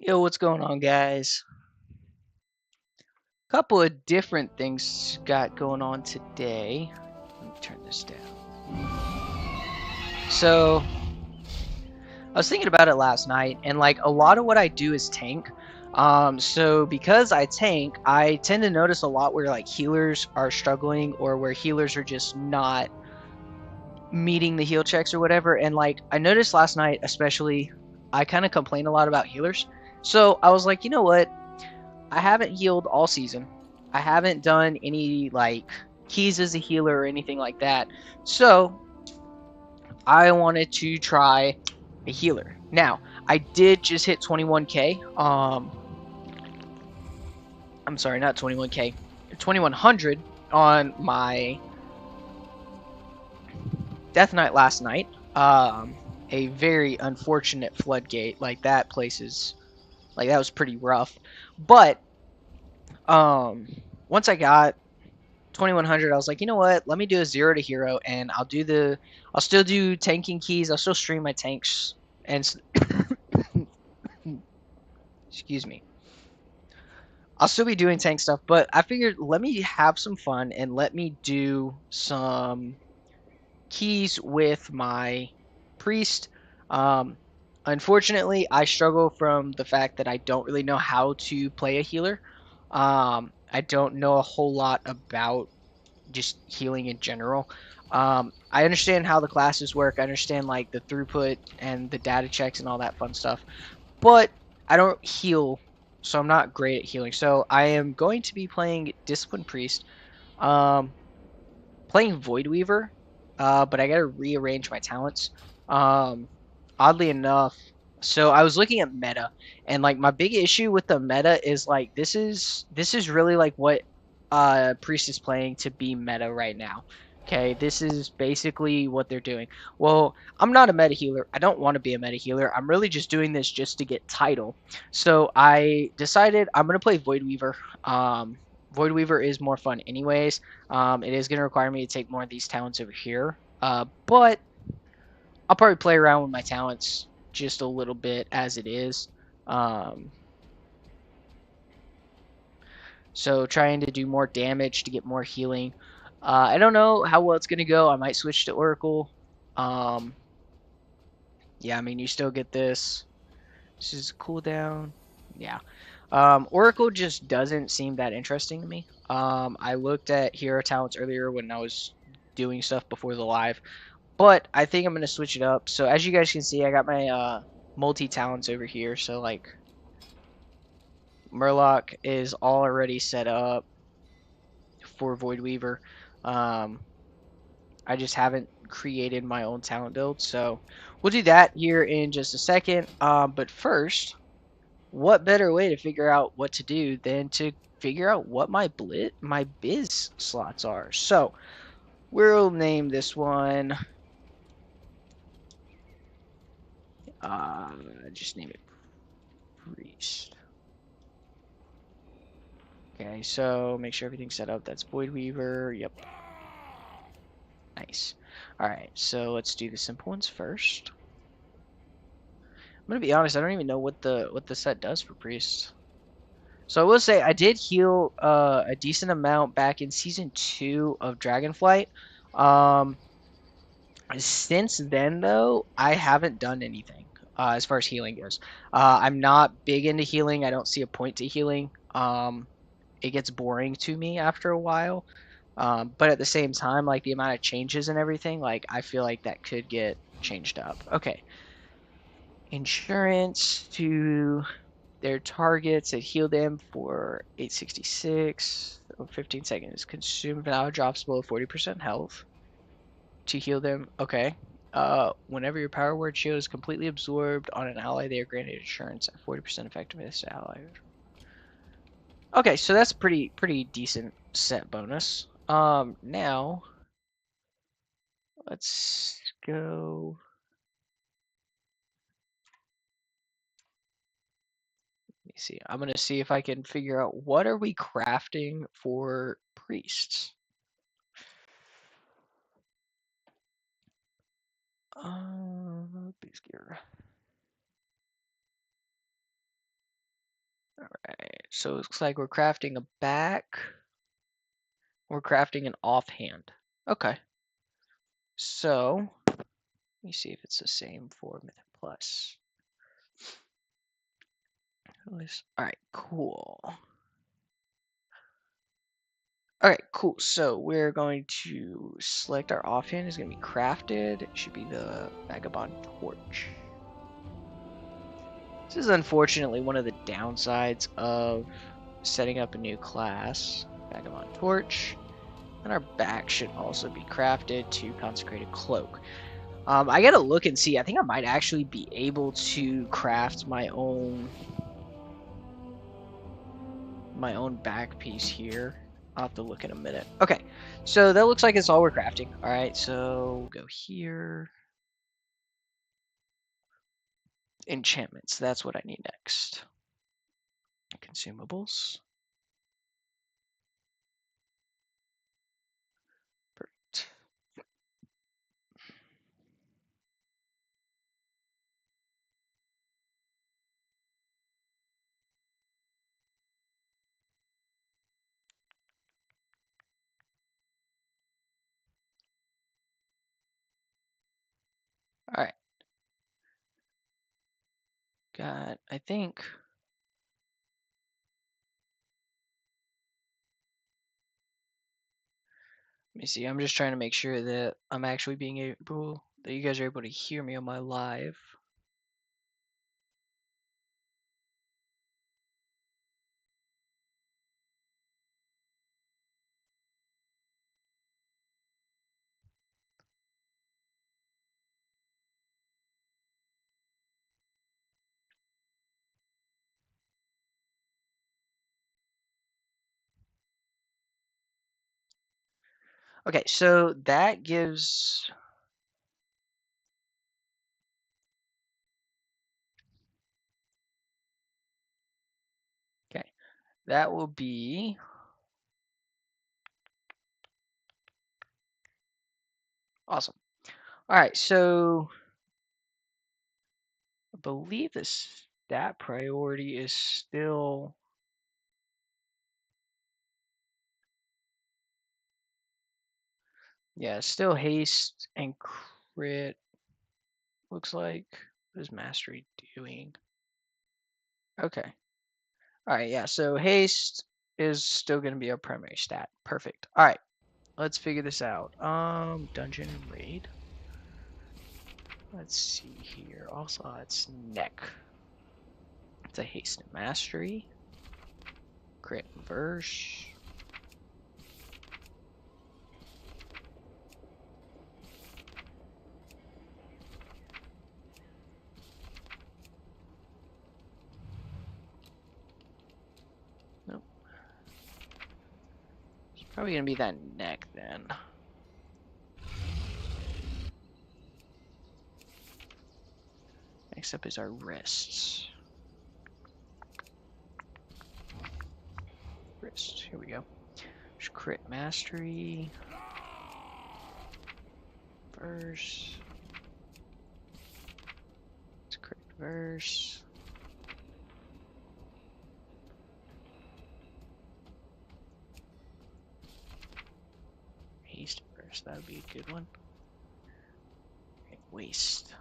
Yo, what's going on, guys? Couple of different things got going on today. Let me turn this down. So, I was thinking about it last night, and like a lot of what I do is tank. So because I tank, I tend to notice a lot where like healers are struggling or where healers are just not meeting the heal checks or whatever. And like I noticed last night, especially, I kind of complain a lot about healers. So I was like, you know what? I haven't healed all season. I haven't done any like keys as a healer or anything like that. So I wanted to try a healer. Now, I did just hit 21k. I'm sorry, not 21k. 2100 on my Death Knight last night. A very unfortunate floodgate. Like that place is like that was pretty rough. But um once I got 2100, I was like, you know what, let me do a 0 to hero, and I'll still do tanking keys, I'll still stream my tanks and excuse me, I'll still be doing tank stuff, but I figured let me have some fun and let me do some keys with my priest. um Unfortunately, I struggle from the fact that I don't really know how to play a healer. I don't know a whole lot about just healing in general. I understand how the classes work. I understand like the throughput and the data checks and all that fun stuff, but I don't heal, so I'm not great at healing. So I am going to be playing Discipline Priest, um, playing Void Weaver, but I gotta rearrange my talents. Um, Oddly enough, so I was looking at meta, and like my big issue with the meta is like this is really like what Priest is playing to be meta right now. Okay, this is basically what they're doing. Well, I'm not a meta healer. I don't want to be a meta healer. I'm really just doing this just to get title. So I decided I'm gonna play Void Weaver. Void Weaver is more fun anyways. It is gonna require me to take more of these talents over here. But I'll probably play around with my talents just a little bit as it is. Um, so trying to do more damage to get more healing. I don't know how well it's gonna go. I might switch to Oracle. Um, yeah, I mean you still get this. This is a cooldown. Yeah. Oracle just doesn't seem that interesting to me. I looked at hero talents earlier when I was doing stuff before the live, but I think I'm gonna switch it up. So as you guys can see, I got my multi talents over here. So like Murloc is already set up for Void Weaver. Um, I just haven't created my own talent build, so we'll do that here in just a second. But first, what better way to figure out what to do than to figure out what my biz slots are? So we'll name this one. Uh, just name it Priest. Okay, so make sure everything's set up. That's Void Weaver. Yep. Nice. Alright, so let's do the simple ones first. I'm gonna be honest, I don't even know what the set does for Priest. So I will say I did heal a decent amount back in season 2 of Dragonflight. Um, since then though, I haven't done anything as far as healing goes. I'm not big into healing. I don't see a point to healing. It gets boring to me after a while. But at the same time, like the amount of changes and everything, like I feel like that could get changed up. Okay, insurance to their targets that heal them for 866 or 15 seconds. Consume value drops below 40% health to heal them. Okay. Whenever your power word shield is completely absorbed on an ally, they are granted insurance at 40% effectiveness to ally. Okay, so that's pretty decent set bonus. Now let's go. Let me see. I'm gonna see if I can figure out what are we crafting for priests. Base gear. Alright, so it looks like we're crafting a back. We're crafting an offhand. Okay. So, let me see if it's the same for Mythic Plus. Alright, cool. Alright, cool. So we're going to select our offhand. It's going to be crafted. It should be the Vagabond Torch. This is unfortunately one of the downsides of setting up a new class. Vagabond Torch. And our back should also be crafted to Consecrated Cloak. I gotta look and see. I think I might actually be able to craft my own back piece here. I'll have to look in a minute. Okay, so that looks like it's all we're crafting. All right, so we'll go here. Enchantments, that's what I need next. Consumables. Perfect. All right. Got, I think. Let me see. I'm just trying to make sure that I'm actually being able, that you guys are able to hear me on my live. Okay, so that gives. Okay, that will be. Awesome. All right, so I believe this stat priority is still. Yeah, still haste and crit. Looks like. What is mastery doing? Okay. All right, yeah, so haste is still going to be our primary stat. Perfect. All right, let's figure this out. Dungeon and raid. Let's see here. Also, it's neck. It's a haste and mastery. Crit and verse. Nope. It's probably going to be that neck then. Next up is our wrists. Wrist. Here we go. There's crit mastery. Verse. It's crit verse. Haste verse. That would be a good one. Okay, waste.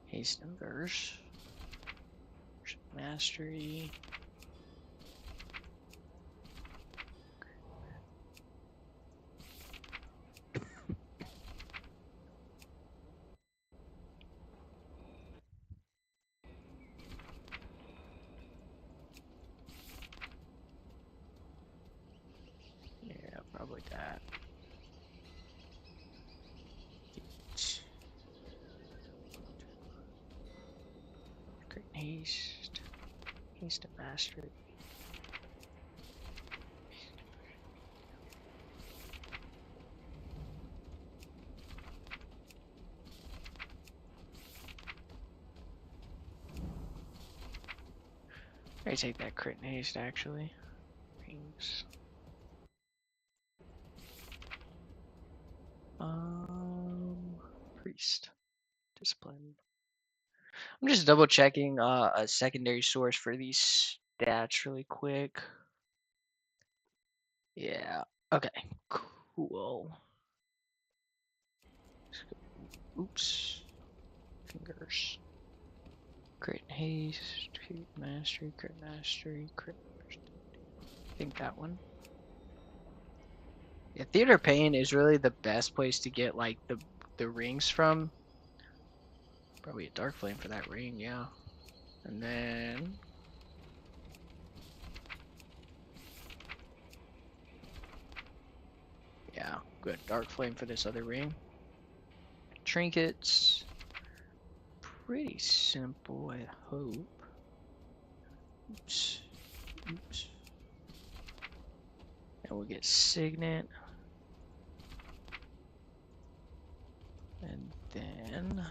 Haste and verse. Mastery. Yeah, probably that. Great haste. Haste and mastery. I take that crit and haste actually. Rings. Priest. Discipline. I'm just double checking a secondary source for these stats really quick. Yeah. Okay. Cool. Oops. Fingers. Crit haste. Crit mastery. Crit mastery. Crit. I think that one. Yeah, theater pain is really the best place to get like the rings from. Probably a dark flame for that ring, yeah. And then yeah, good dark flame for this other ring. Trinkets. Pretty simple, I hope. Oops. Oops. And we'll get signet. And then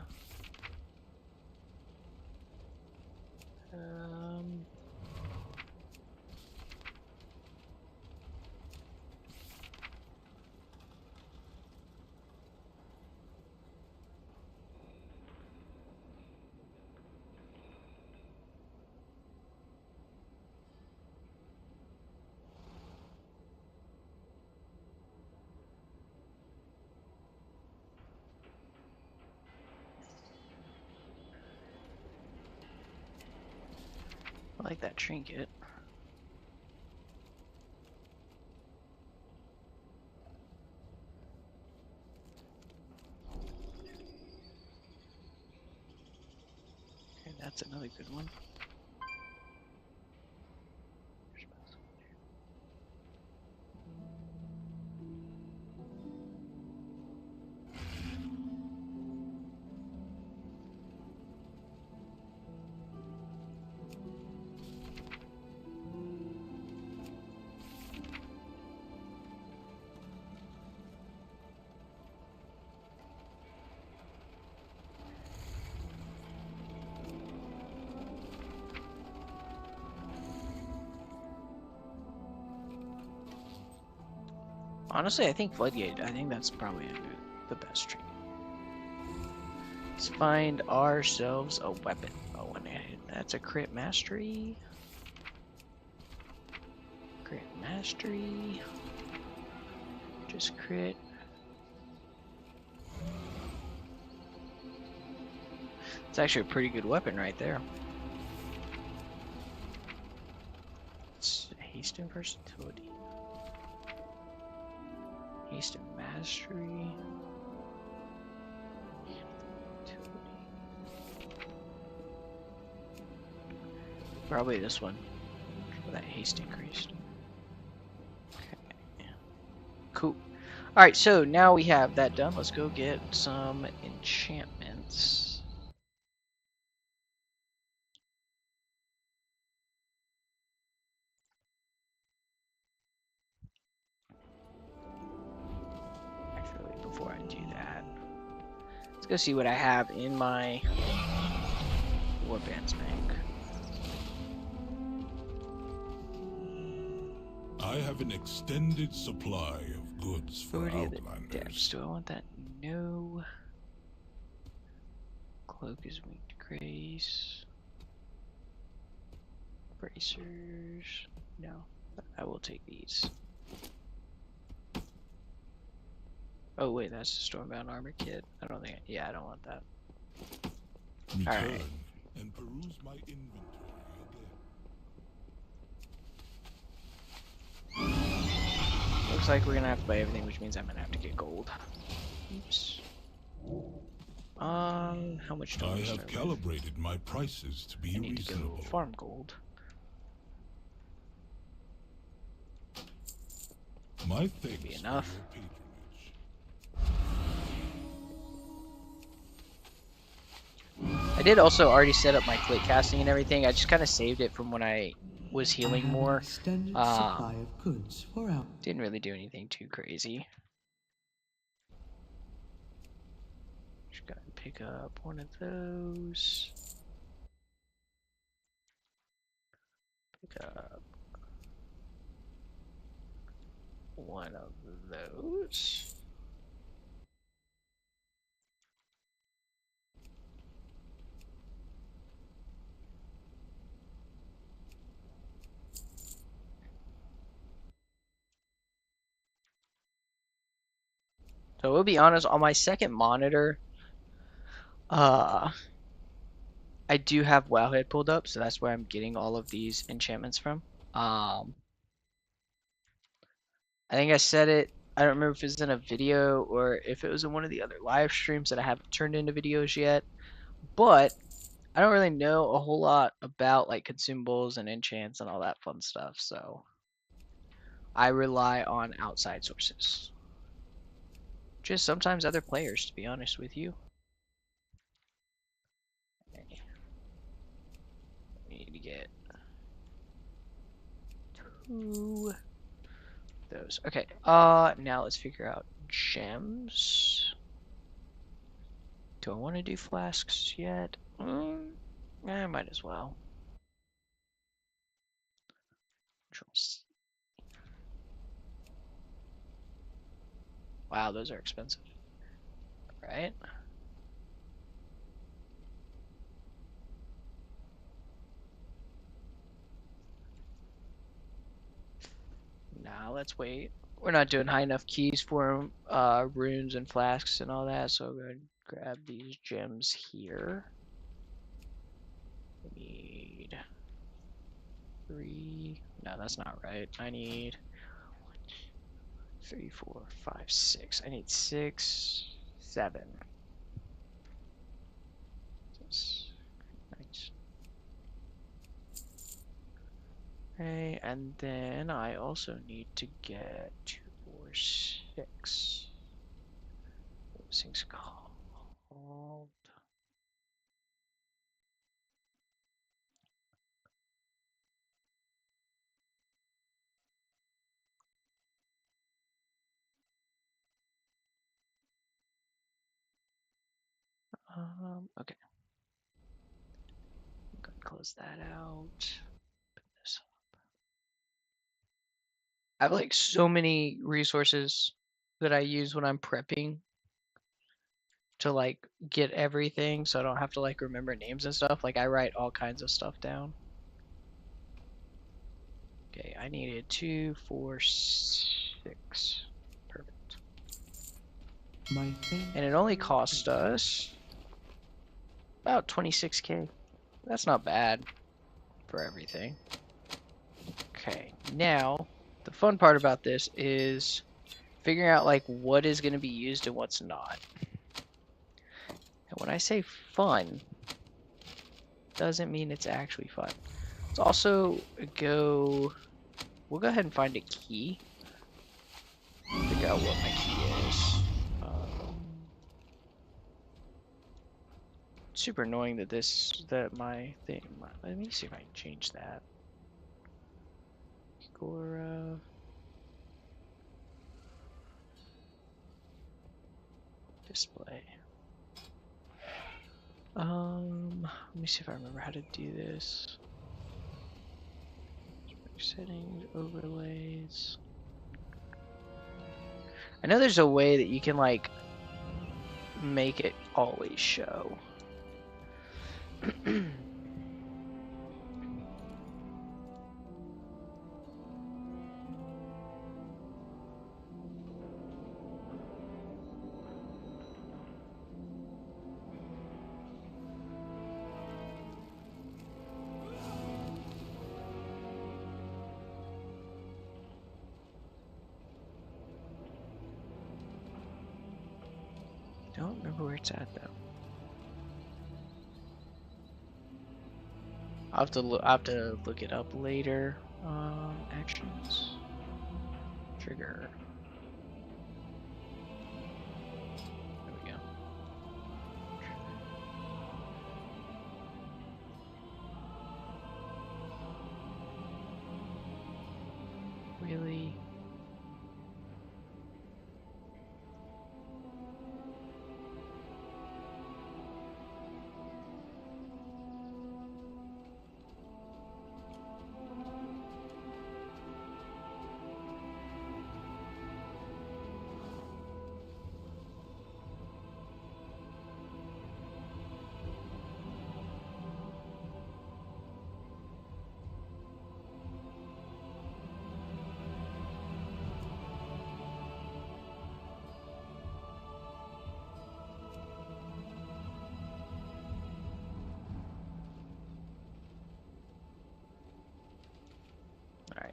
I like that trinket. Okay, that's another good one. Honestly, I think Floodgate, I think that's probably the best trinket. Let's find ourselves a weapon. Oh, and that's a crit mastery. Crit mastery. Just crit. It's actually a pretty good weapon right there. It's haste and versatility. Haste and mastery. Probably this one. For that haste increased. Okay. Cool. Alright, so now we have that done. Let's go get some enchantments. Actually, before I do that, let's go see what I have in my warbands bank. I have an extended supply of goods for outlanders. Depths. Do I want that? No. Cloak is weak to grace. Bracers. No. I will take these. Oh wait, that's the Stormbound armor kit. I don't think. Yeah, I don't want that. Return Alright. and peruse my inventory again. Looks like we're gonna have to buy everything, which means I'm gonna have to get gold. Oops. How much do I have calibrated my prices to be need reasonable. To go farm gold. My thanks Be enough. for your patronage. I did also already set up my plate casting and everything. I just kind of saved it from when I was healing more. Extended supply of goods for out. Didn't really do anything too crazy. Just gotta pick up one of those. Pick up one of those. So we'll be honest, on my second monitor, uh, I do have Wowhead pulled up, so that's where I'm getting all of these enchantments from. Um, I think I said it. I don't remember if it was in a video or if it was in one of the other live streams that I haven't turned into videos yet. But I don't really know a whole lot about like consumables and enchants and all that fun stuff, so I rely on outside sources. Just sometimes other players, to be honest with you. Okay. We need to get two of those. Okay, now let's figure out gems. Do I want to do flasks yet? I might as well. Control C. Wow, those are expensive. Right? Now let's wait. We're not doing high enough keys for runes and flasks and all that, so I'm going to grab these gems here. We need 3. No, that's not right. I need 3, 4, 5, 6. I need 6, 7. Nice. Okay, and then I also need to get 2, 4, 6. Those things called. Okay. I'm gonna close that out. Put this up. I have like so many resources that I use when I'm prepping to like get everything, so I don't have to like remember names and stuff. Like I write all kinds of stuff down. Okay, I needed 2, 4, 6. Perfect. And it only cost us about 26k. That's not bad for everything. Okay, now the fun part about this is figuring out like what is going to be used and what's not. And when I say fun, doesn't mean it's actually fun. Let's also we'll go ahead and find a key. Figure out what my key is. Super annoying that my thing. Let me see if I can change that. Gora. Display. Let me see if I remember how to do this. Settings, overlays. I know there's a way that you can like make it always show. Don't remember where it's at though. I'll have to look it up later. Actions. Trigger. There we go. Really?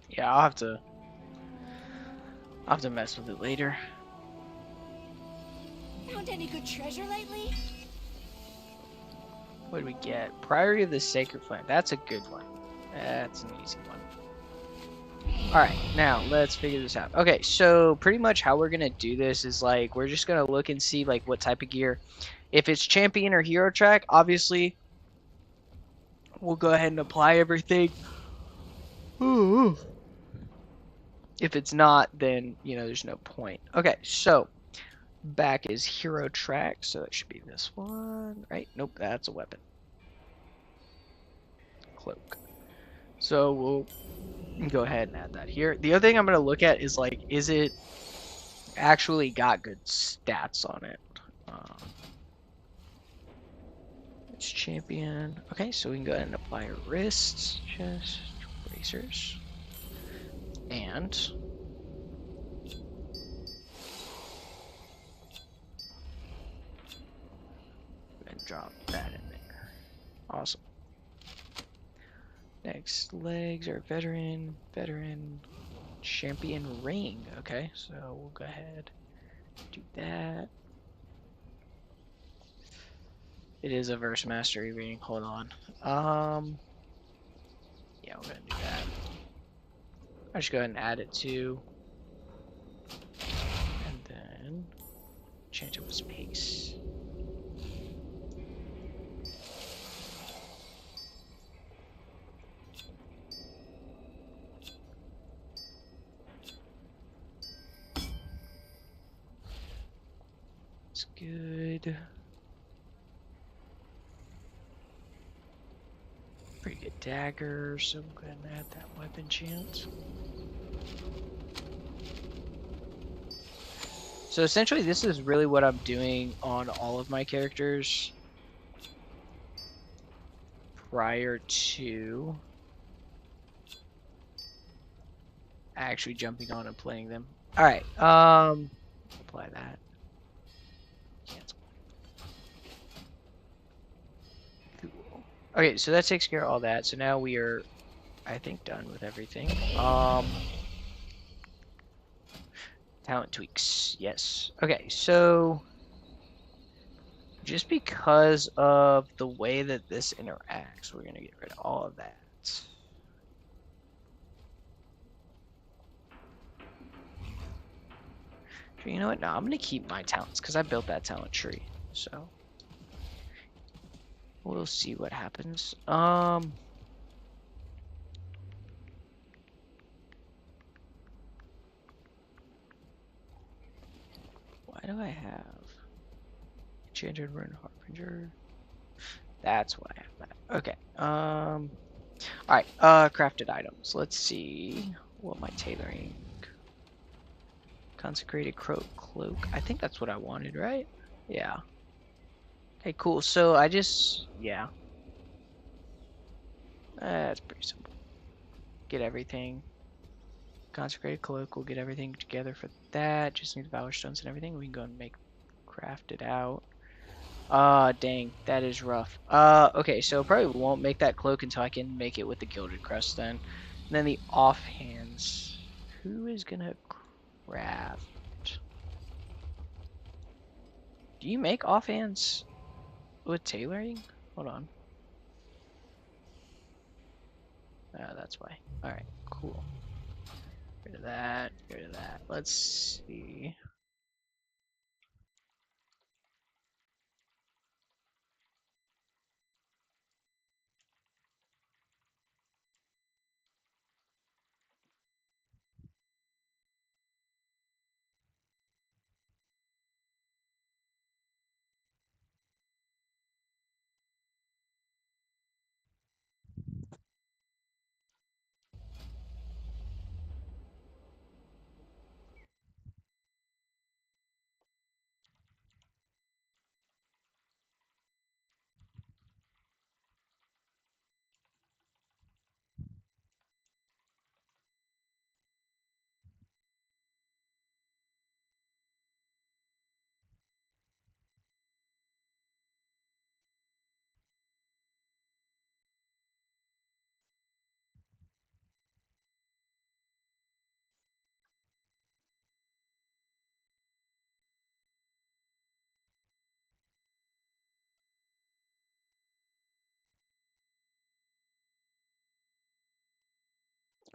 Yeah, I'll have to mess with it later. Found any good treasure lately? What do we get? Priory of the Sacred Flame. That's a good one. That's an easy one. Alright, now let's figure this out. Okay, so pretty much how we're gonna do this is like we're just gonna look and see like what type of gear. If it's champion or hero track, obviously we'll go ahead and apply everything. If it's not, then there's no point. Okay, so back is hero track, so it should be this one, right? Nope, that's a weapon. Cloak. So we'll go ahead and add that here. The other thing I'm going to look at is like, is it actually got good stats on it? It's champion. Okay, so we can go ahead and apply wrists, chest, bracers, and drop that in there. Awesome. Next, legs are veteran, champion ring. Okay, so we'll go ahead do that. It is a verse mastery ring. Hold on. Yeah, we're gonna do that. I'll just go ahead and add it to, and then change up his pace. It's good. Pretty good dagger, so I'm going to add that weapon chance. So essentially this is really what I'm doing on all of my characters prior to actually jumping on and playing them. Alright, apply that. Cancel. Cool. Okay, so that takes care of all that. So now we are, I think, done with everything. Talent tweaks, yes. Okay, so just because of the way that this interacts, we're gonna get rid of all of that. You know what? No, I'm gonna keep my talents because I built that talent tree. So we'll see what happens. Why do I have Enchanted Rune Harbinger? That's why I have that. Okay. Alright, crafted items. Let's see what my tailoring. Consecrated cloak. I think that's what I wanted, right? Yeah. Okay, cool. So I just, yeah. That's pretty simple. Get everything. Consecrated cloak. We'll get everything together for that. Just need the valor stones and everything. We can go and craft it out. Dang, that is rough. Okay, so probably won't make that cloak until I can make it with the gilded crust then. And then the offhands. Who is gonna craft? Do you make offhands with tailoring? Hold on. That's why. Alright, cool. Get rid of that, get rid of that. Let's see.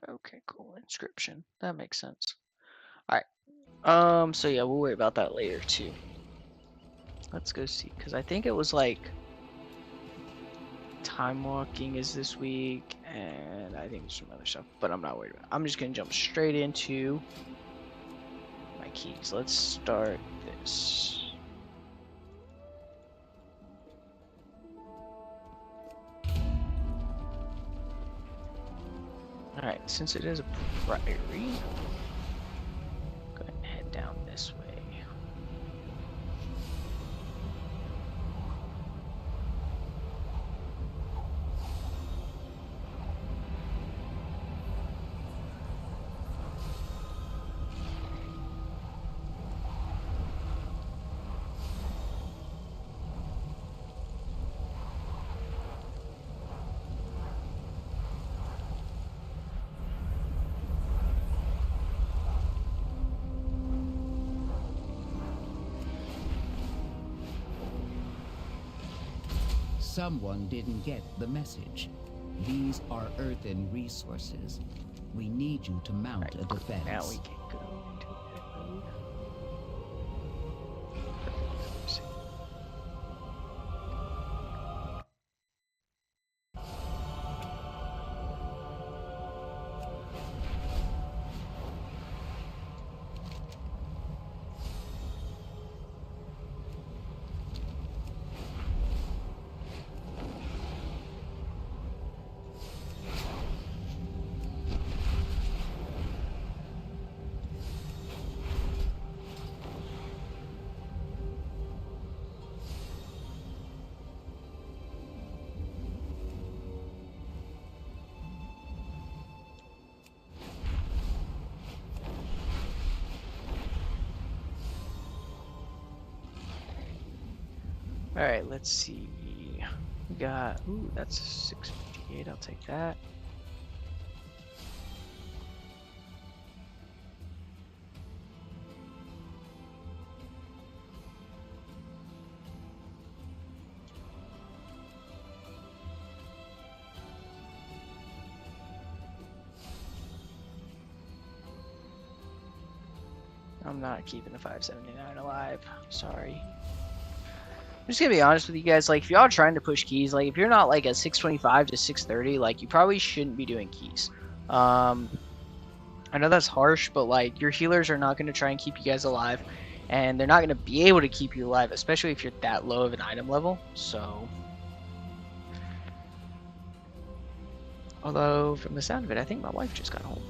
Okay, cool. Inscription. That makes sense. Alright. So yeah, we'll worry about that later too. Let's go see, because I think it was like time walking is this week, and I think some other stuff, but I'm not worried about it. I'm just gonna jump straight into my keys. Let's start this. Alright, since it is a priory, go ahead and head down this way. Someone didn't get the message. These are earthen resources. We need you to mount a defense. Now we can go into it mode. Let's see. Alright, let's see. We got, ooh, that's 658. I'll take that. I'm not keeping the 579 alive. Sorry. I'm just gonna be honest with you guys. Like, if y'all are trying to push keys, like, if you're not like a 625 to 630, like, you probably shouldn't be doing keys. I know that's harsh, but like, your healers are not gonna try and keep you guys alive, and they're not gonna be able to keep you alive, especially if you're that low of an item level. So, although from the sound of it, I think my wife just got home.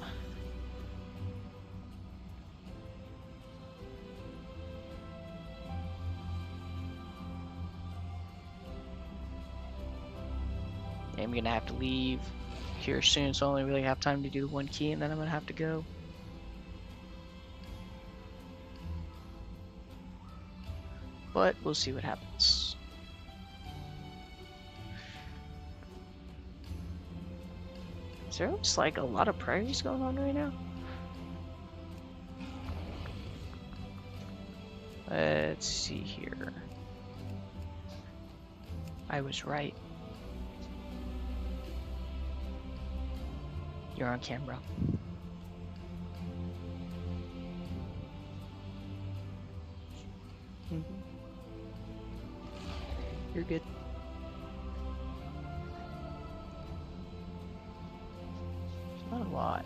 I'm gonna have to leave here soon, so I only really have time to do one key, and then I'm gonna have to go. But we'll see what happens. Is there just like a lot of prairies going on right now? Let's see here. I was right. You're on camera. You're good. It's not a lot.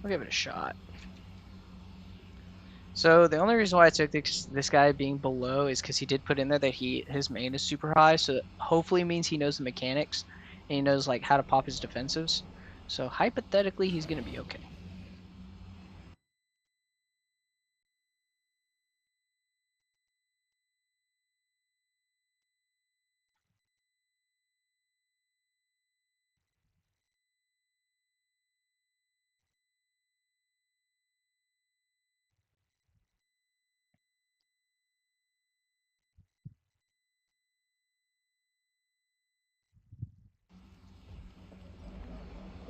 We'll give it a shot. So the only reason why I took this guy being below is because he did put in there that his main is super high, so that hopefully means he knows the mechanics and he knows like how to pop his defensives. So hypothetically, he's gonna be okay.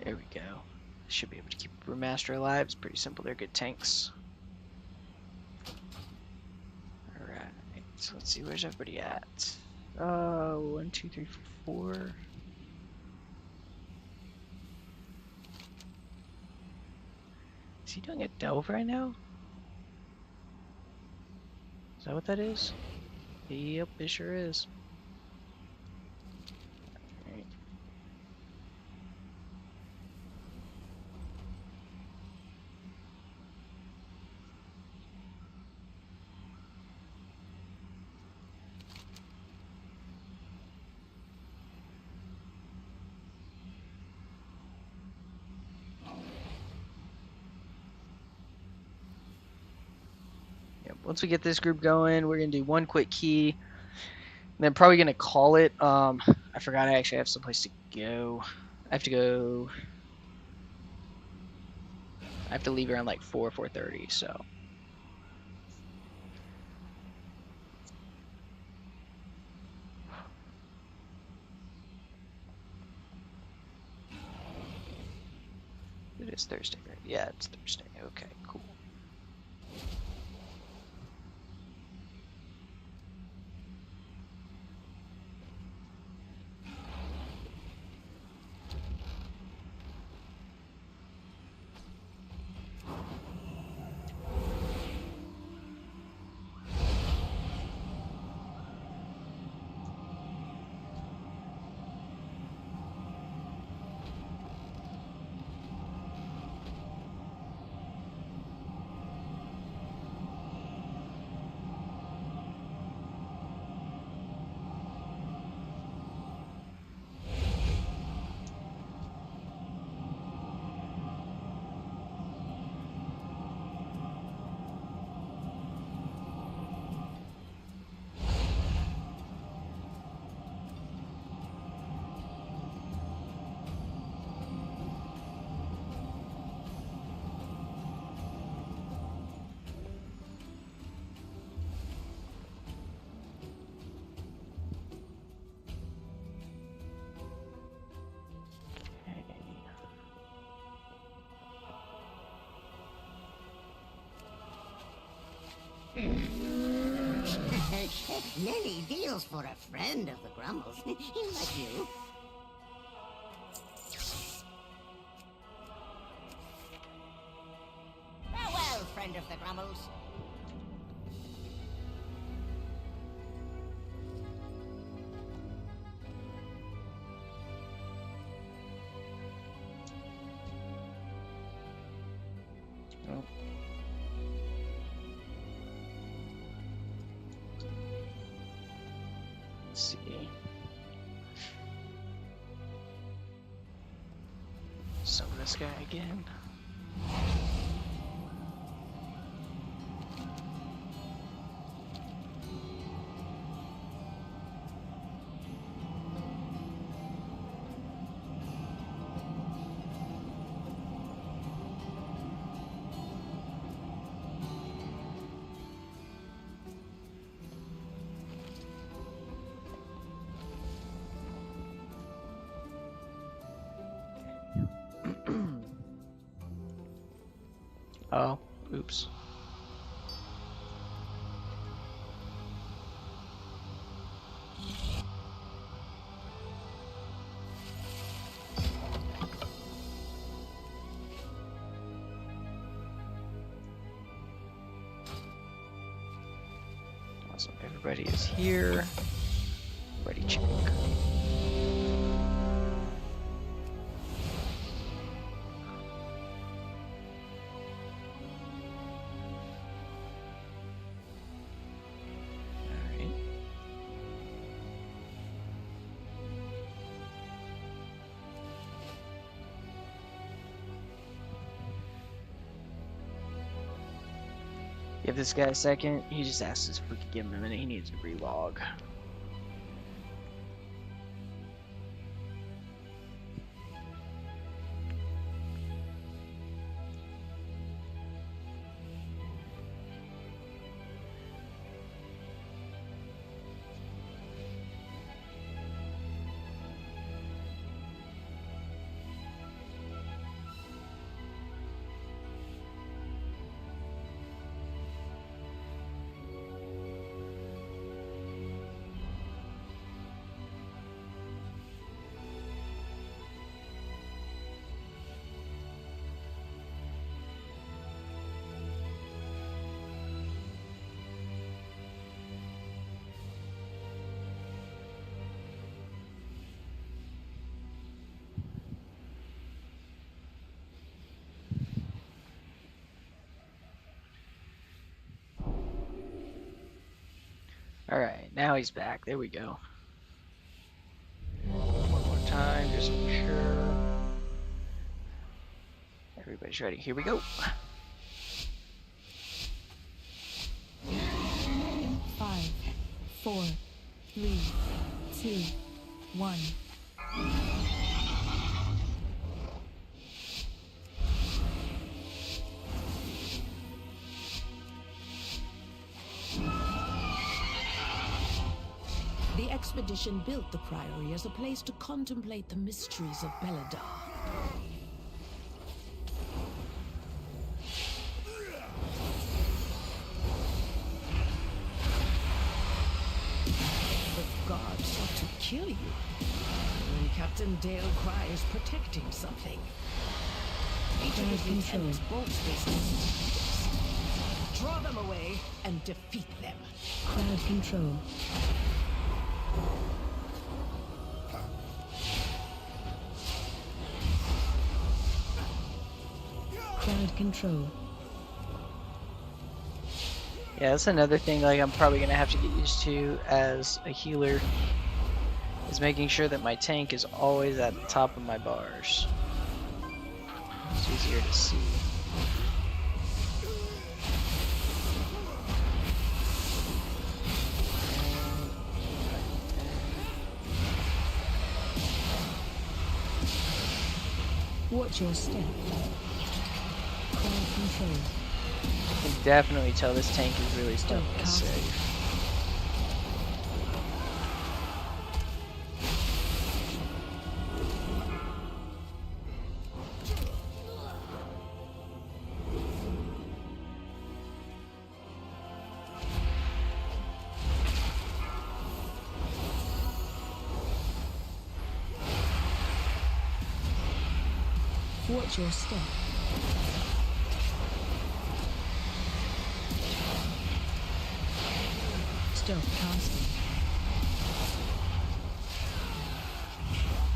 There we go. Should be able to keep Brewmaster alive. It's pretty simple. They're good tanks. Alright, so let's see, where's everybody at? 1, 2, 3, 4. Is he doing a delve right now? Is that what that is? Yep, it sure is. Alright. Yep, once we get this group going, we're gonna do one quick key, and then probably gonna call it. I forgot I actually have someplace to go. I have to go. I have to leave around like 4:30, so. It is Thursday, right? Yeah, it's Thursday. Okay, cool. Many deals for a friend of the Grumbles. Like you. Farewell, friend of the Grumbles. Oh. Let's see. Summon this guy again. Oh, oops. Awesome. Everybody is here. Ready, check. Alright. Give this guy a second. He just asked us if we could give him a minute. He needs to relog. Alright, now he's back. There we go. One more time, just to be sure. Everybody's ready. Here we go. 5, 4, 3, 2, 1. The expedition built the Priory as a place to contemplate the mysteries of Belladar. The gods sought to kill you when Captain Dale cries protecting something. Each of his lieutenants bolts this. Draw them away and defeat them. Crowd control. Crowd control. Yeah, that's another thing like I'm probably gonna have to get used to as a healer, is making sure that my tank is always at the top of my bars. It's easier to see. Watch your step. Crowd control. I can definitely tell this tank is really starting to save. Watch your step. Stop casting.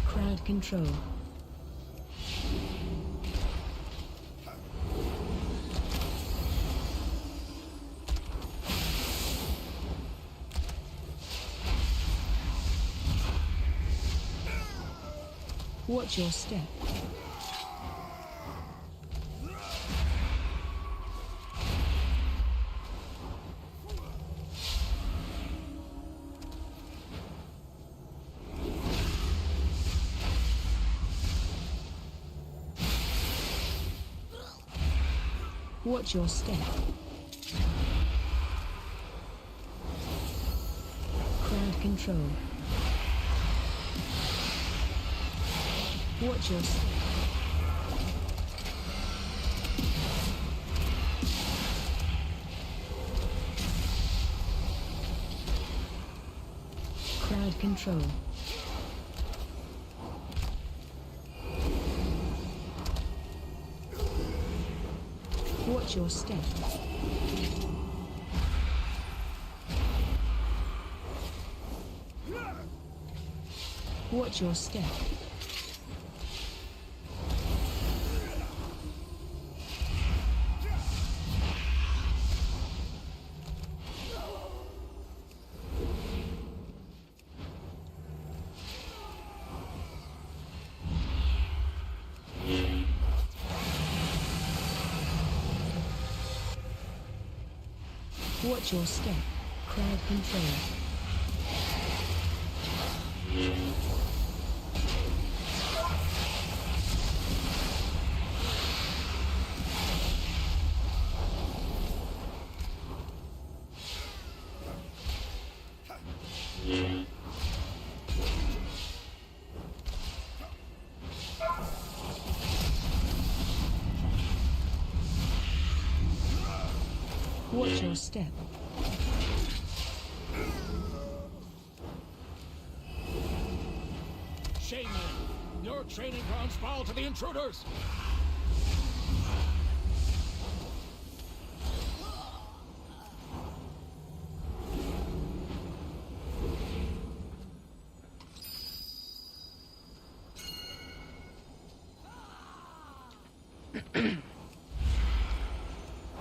Crowd control. Watch your step. Watch your step. Crowd control. Watch your step. Crowd control. Watch your step. Watch your step. Watch your step. Crowd control. Watch your step. Shame men, your training grounds fall to the intruders.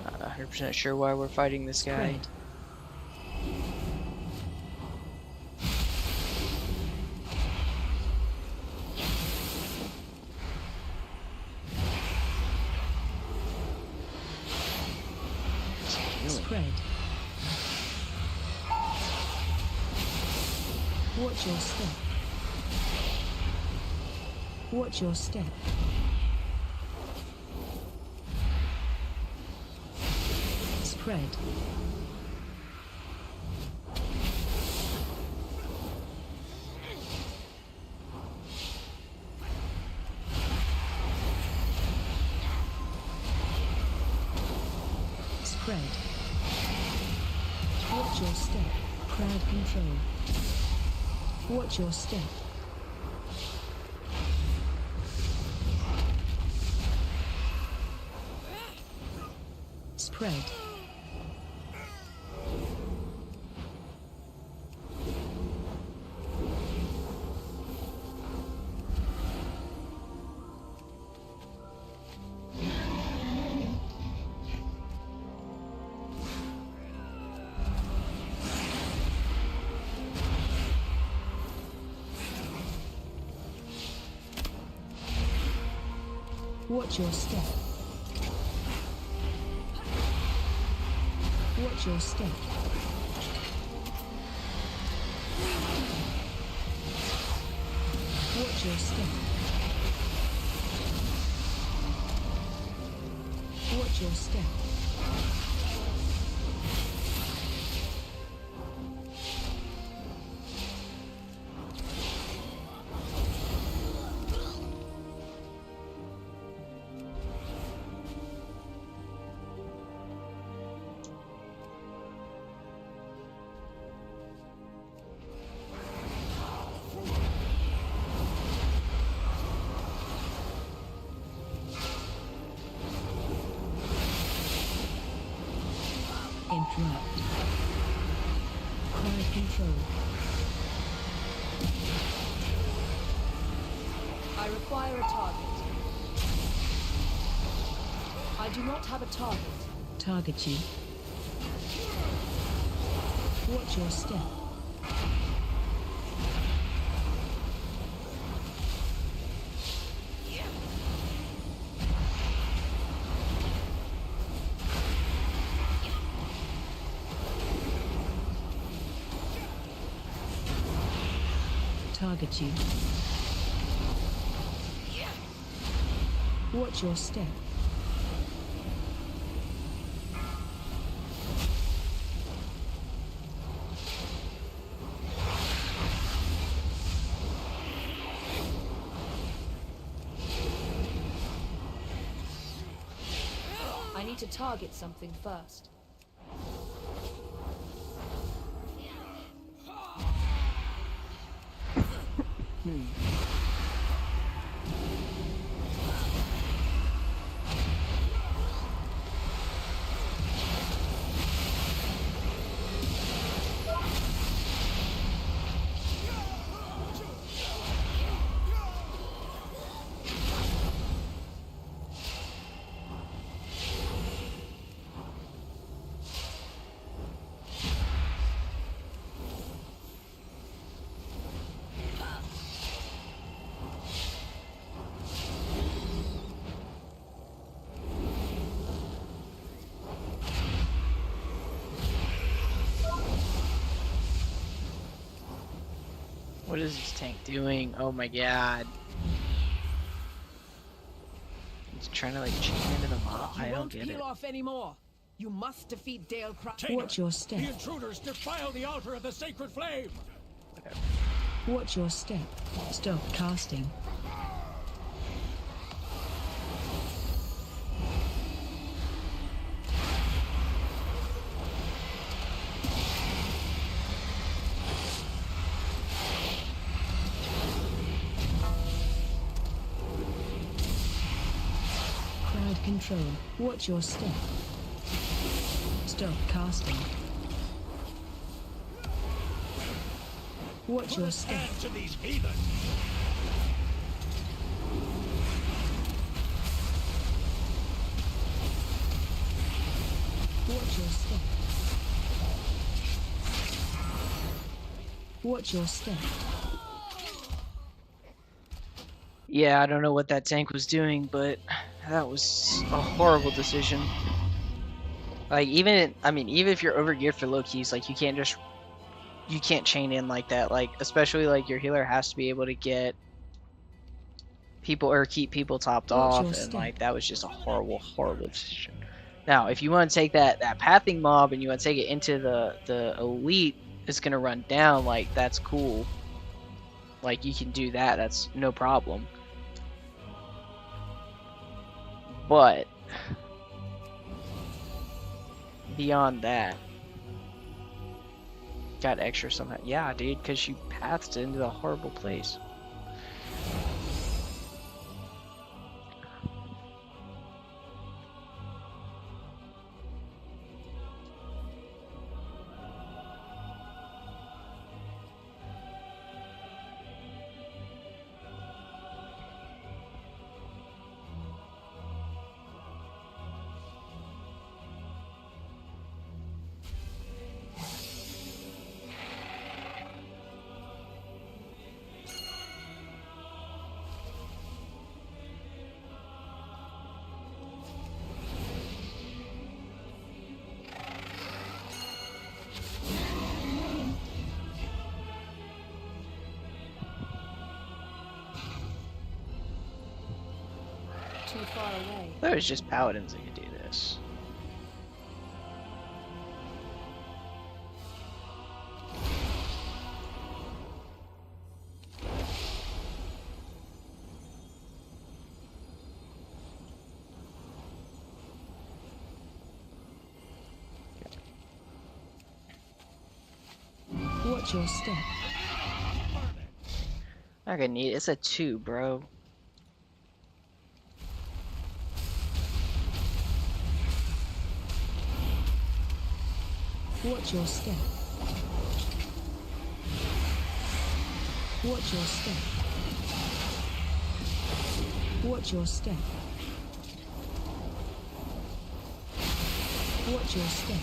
Not 100% sure why we're fighting this guy. Spread. Watch your step. Watch your step. Spread. Spread. Watch your step. Crowd control. Watch your step. Spread. Watch your step. Watch your step. Watch your step. Watch your step. Interrupt. Crowd control. I require a target. I do not have a target. Target you. Watch your step. Target you. Watch your step. I need to target something first. What is this tank doing? Oh my god. He's trying to like chain into the mob. I You don't won't get it. peel off anymore. You must defeat Dale Cry. Watch your step. The intruders defile the altar of the sacred flame! Watch your step. Stop casting. Crowd control. Watch your step. Stop casting. Watch Put your an step. end to these heathen! Watch your step. Watch your step. Yeah, I don't know what that tank was doing, but that was a horrible decision. Like, even if you're overgeared for low keys, like, you can't just you can't chain in like that. Like, especially like your healer has to be able to get people or keep people topped Watch off, your and step. like that was just a horrible decision. Now, if you want to take that pathing mob and you want to take it into the elite, it's gonna run down. Like, that's cool. Like, you can do that. That's no problem. But beyond that, got extra somehow. Yeah, dude, because you pathed into a horrible place. Too far away. There was just paladins that could do this. Watch your step. Not gonna need it. It's a 2, bro. Watch your step. Watch your step. Watch your step. Watch your step.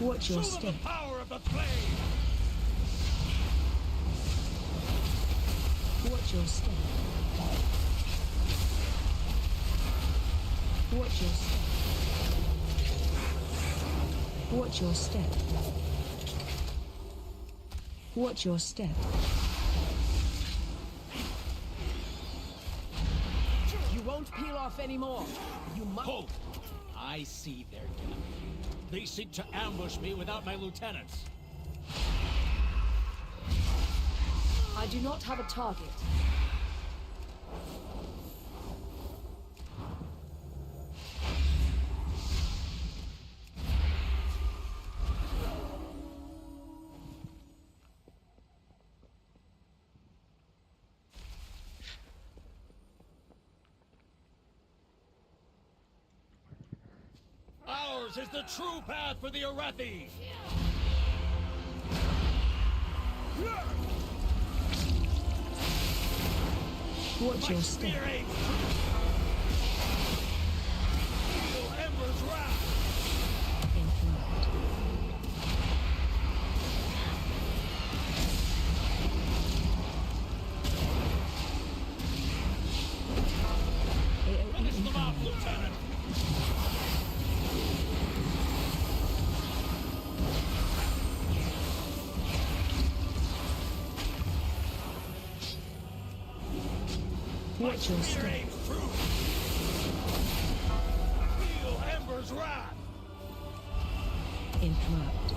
Watch your step. Power of the flame! Watch your step. Watch your step. Watch your step. Watch your step. You won't peel off anymore. You must. Halt! I see their game. They seek to ambush me without my lieutenants. I do not have a target. Ours is the true path for the Arathi! Watch your step. Spear aim! Feel Ember's wrath! Finish them off, Lieutenant! Watch your Spear step. aim's true! Feel Ember's wrath! Interrupt.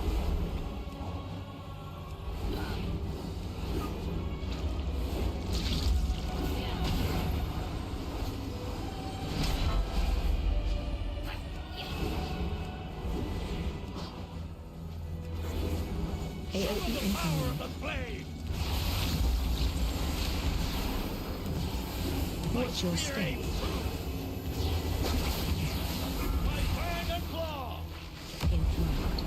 AOE Power incoming. of the flame! Watch your Spear step. aim's true! My fang and claw! Interrupt.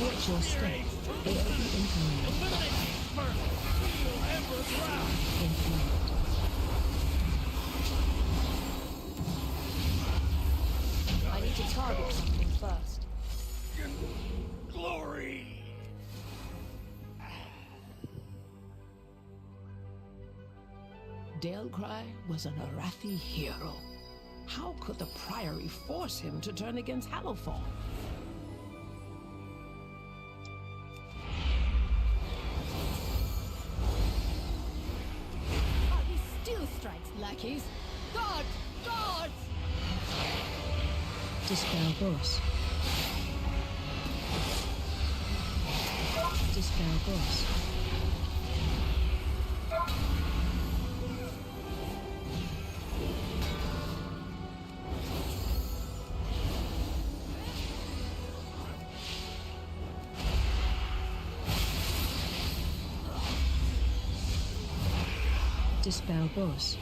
Watch your step. AOE incoming. Eliminate me first. Feel Emperor's wrath. Infinite. I need to target something first. Glory. Dalecry was an Arathi hero. How could the Priory force him to turn against Hallowfall? He still strikes lackeys. Guards! Guards! Dispel boss. Dispel boss. Dispel boss.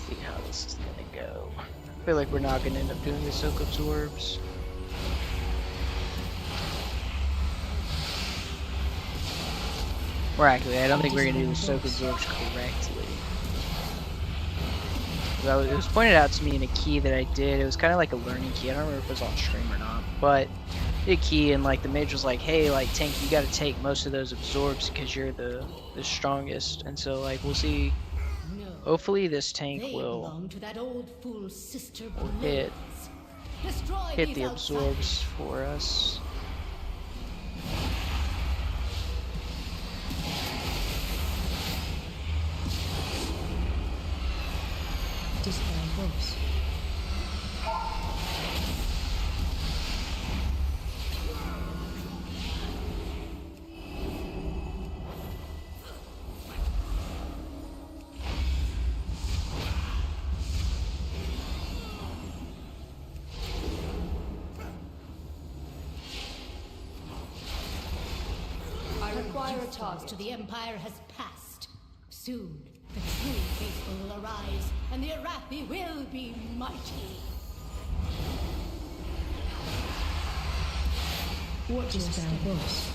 See how this is gonna go. I feel like we're not gonna end up doing the Silk Absorbs. Or actually, I don't think we're gonna do the Silk Absorbs correctly. It was pointed out to me in a key that I did. It was kind of like a learning key. I don't remember if it was on stream or not, but a key, and like the mage was like, "Hey, like Tank, you got to take most of those absorbs because you're the strongest." And so like we'll see. No. Hopefully this tank They will belong to that old fool sister hit Destroy hit these the outsiders. absorbs for us. Dispel boss. I require a task to the Empire has passed. Soon, the true faithful will arise, and the Arathi will be mighty. Watch your step. Boss.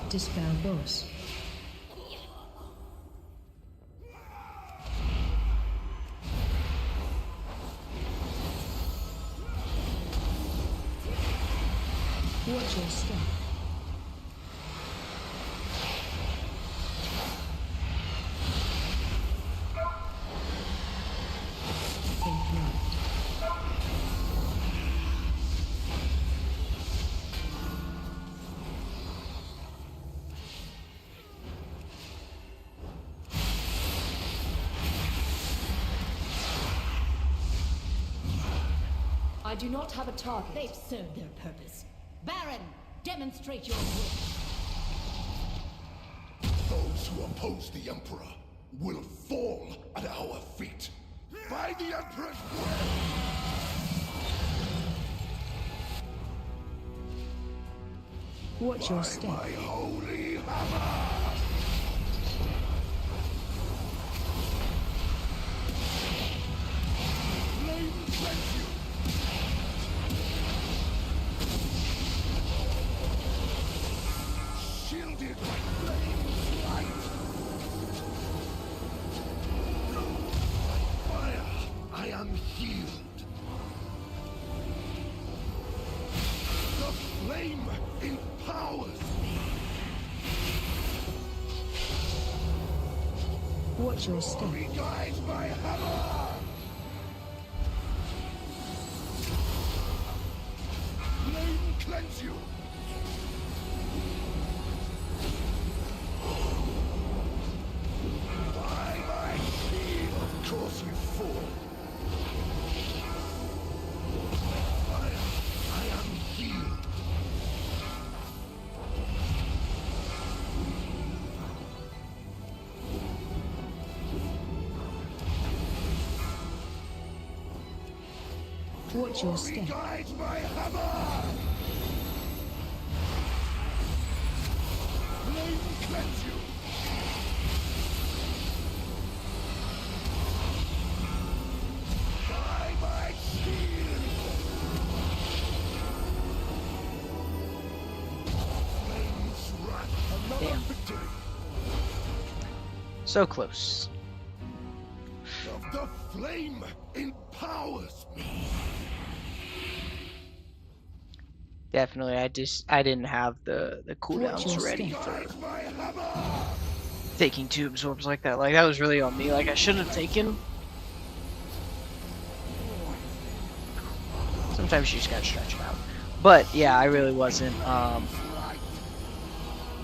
Dispel boss. Watch your step. Think right. I do not have a target. They've served their purpose. Baron, demonstrate your will. Those who oppose the Emperor will fall at our feet. By the Emperor's will! Watch your By step. my holy hammer! Flame cleanse you! Shielded by flame's light! By fire, I am healed! The flame empowers me! Watch your step. Glory guides my hammer! Flame cleanse you! Watch your step. Guide my hammer! Flame cleanse you! By my shield! Flame's wrath! Another Damn. victory! So close. Of the flame empowers me! Definitely, I didn't have the Watch your cooldowns ready step. for Guide my hammer! taking 2 absorbs like that. Like, that was really on me. Like, I should have taken. Sometimes you just gotta stretch it out. But yeah, I really wasn't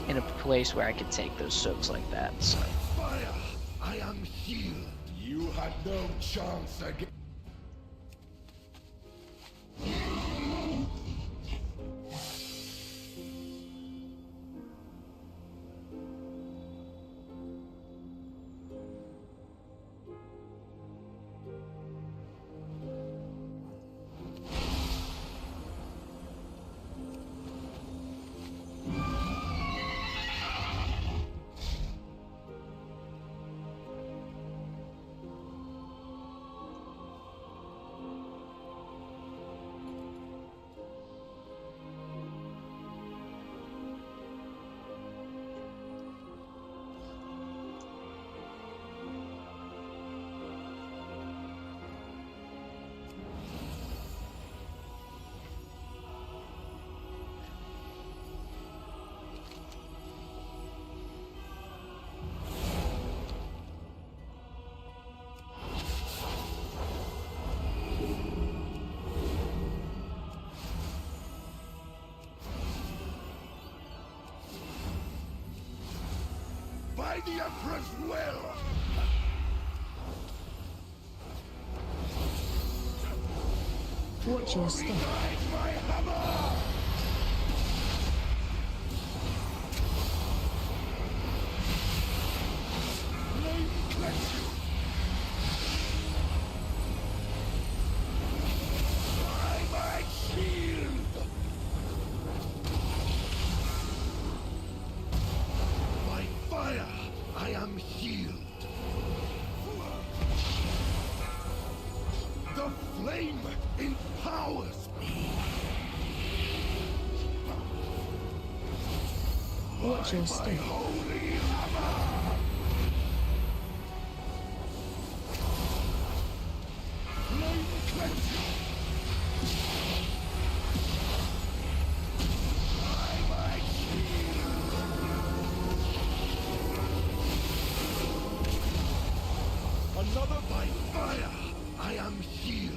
in a place where I could take those soaks like that. So Fire! I am healed! You had no chance again. By the Emperor's will! Watch your step. Guide my hammer! Flame cleanse you! By my shield! By fire, I am healed. The flame empowers me. Watch your step. Holy hammer! Flame cleanse you! By my shield! Another by fire! I am healed!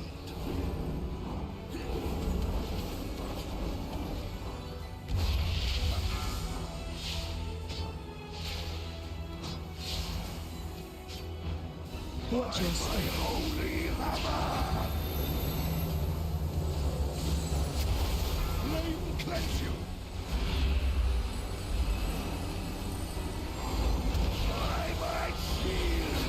Watch your step. Holy hammer! Flame cleanse you! By my shield!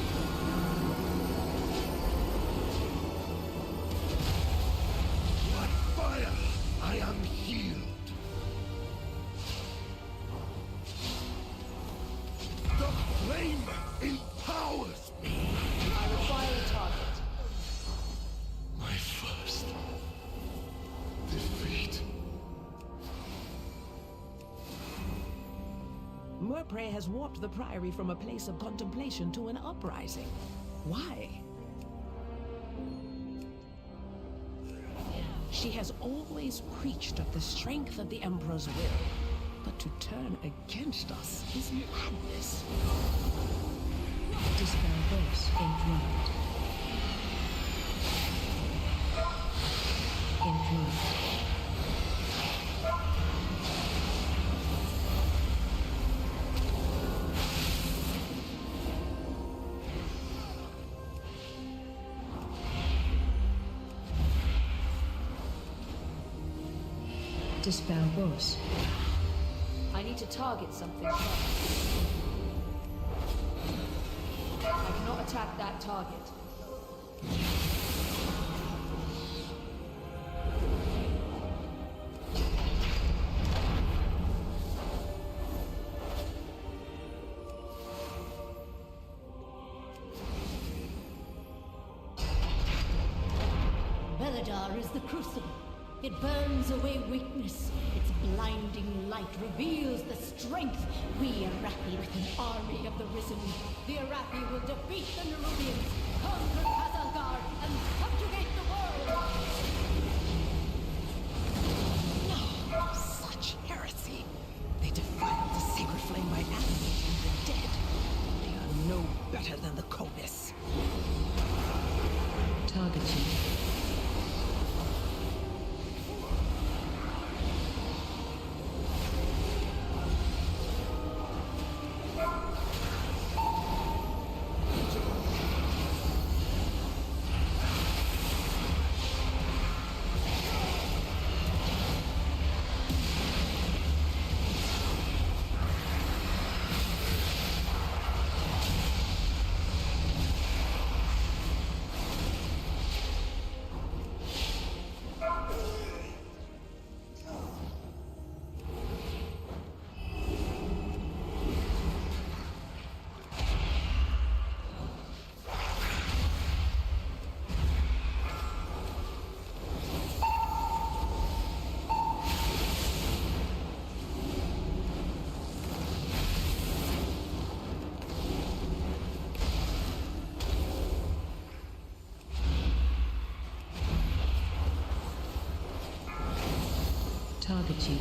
By fire, I am healed! The flame empowers me! I require a target. My first defeat. Murpray has warped the Priory from a place of contemplation to an uprising. Why? She has always preached of the strength of the Emperor's will, but to turn against us is madness. Dispel boss enthroned. Enthroned. Dispel boss. I need to target something first. I cannot attack that target. Eldar is the crucible. It burns away weakness. Its blinding light reveals the strength. We Arathi with an army of the Risen. The Arathi will defeat the Nerubians, conquer Khazalgar, and subjugate the world! No! Such heresy! They defiled the sacred flame by animating the dead. They are no better than the Kobis. Targeting. Targeting.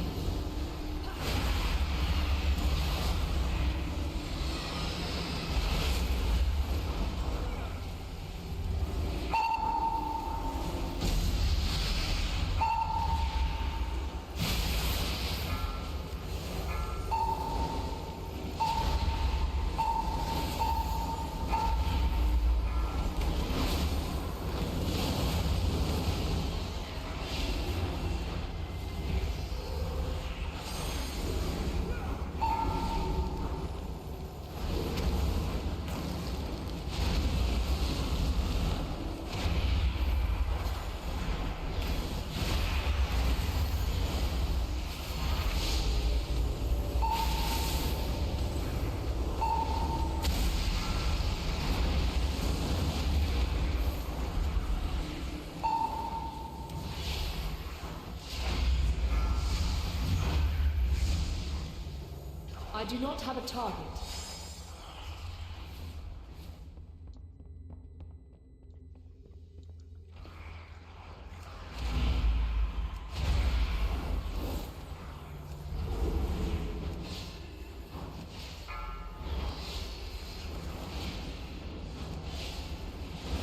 I do not have a target.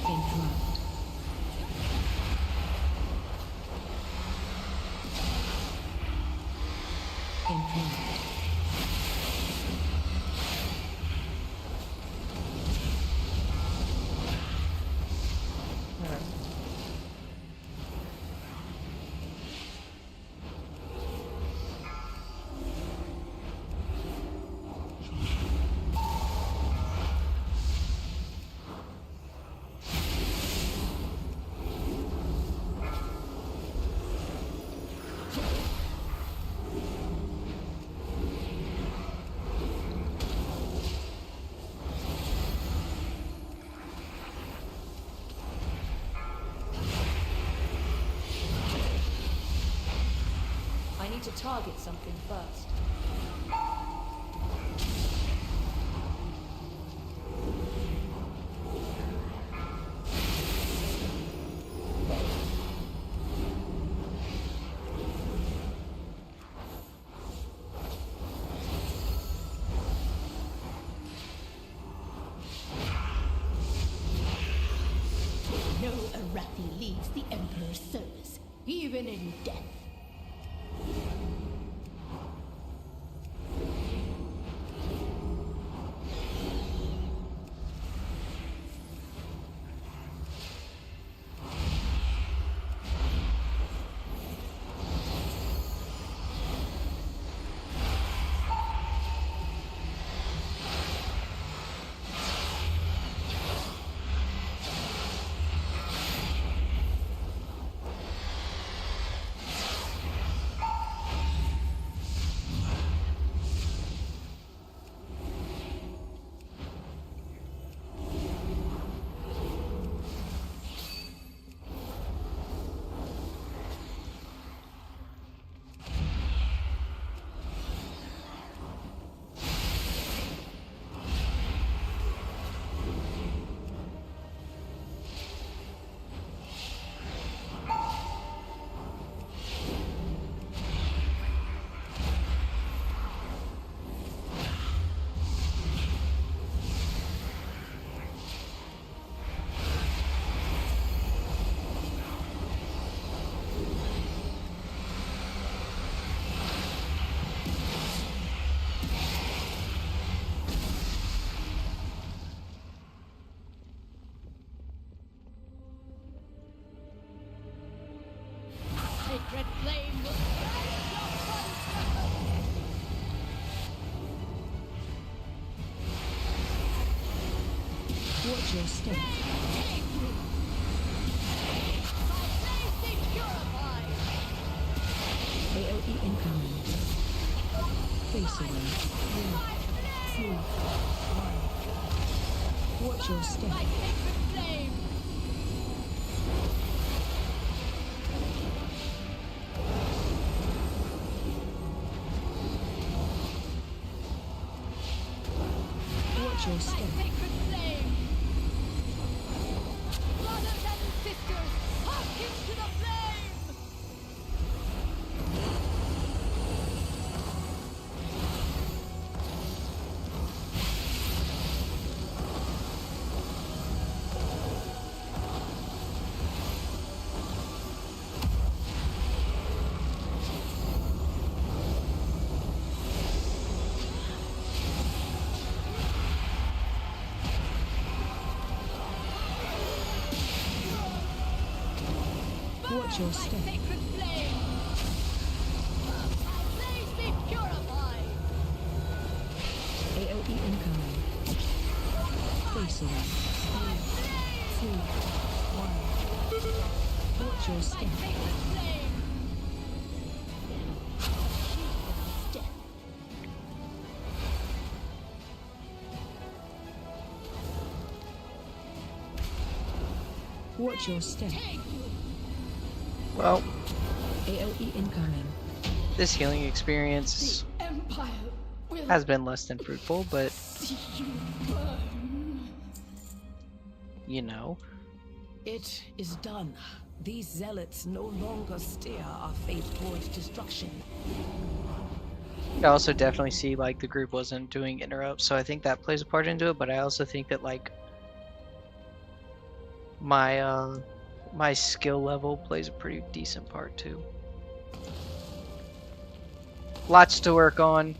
Interrupt. Interrupt. I need to target something first. No Arathi leaves the Emperor's service, even in death. Watch your step. AOE incoming. Face away. 3, 2, 1. Watch your step. Watch your step. Brothers and sisters, hearken to the flame! Watch your step. Sacred flame! My blaze be purified! AOE incoming. Face away. 3, 2, 1. Watch your step. Sacred flame! Watch your step. Well, AOE incoming. this healing experience Empire will has been less than fruitful, but see you burn. you know. It is done. These zealots no longer steer our fate towards destruction. I also definitely see like the group wasn't doing interrupts, so I think that plays a part into it, but I also think that like my skill level plays a pretty decent part too. Lots to work on.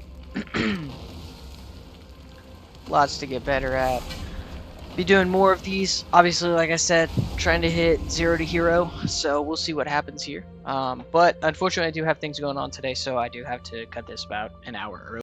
Lots to get better at. Be doing more of these. Obviously, like I said, trying to hit 0 to hero, so we'll see what happens here. But unfortunately, I do have things going on today, so I do have to cut this about an hour early.